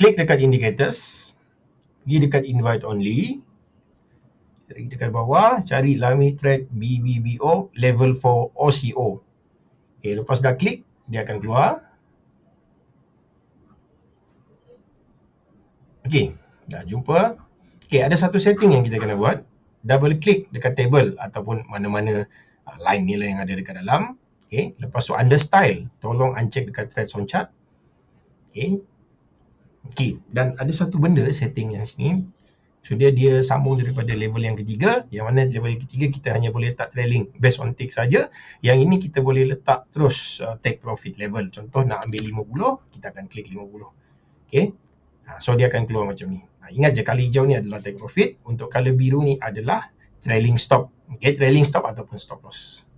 klik dekat indicators, pergi dekat invite only, pergi dekat bawah, cari Lami Trade BBBO level 4 OCO. Okay, lepas dah klik, dia akan keluar. Okay, dah jumpa. Okay, ada satu setting yang kita kena buat. Double klik dekat table ataupun mana-mana line nilai yang ada dekat dalam. Okay, lepas tu under style, tolong uncheck dekat threads on chart. Okay. Okay, dan ada satu benda setting yang sini. So dia sambung daripada level yang ketiga, yang mana level yang ketiga kita hanya boleh letak trailing based on tick saja. Yang ini kita boleh letak terus take profit level. Contoh nak ambil 50, kita akan klik 50. Okay. So dia akan keluar macam ni. Ingat je color hijau ni adalah take profit, untuk color biru ni adalah trailing stop. Okay, trailing stop ataupun stop loss.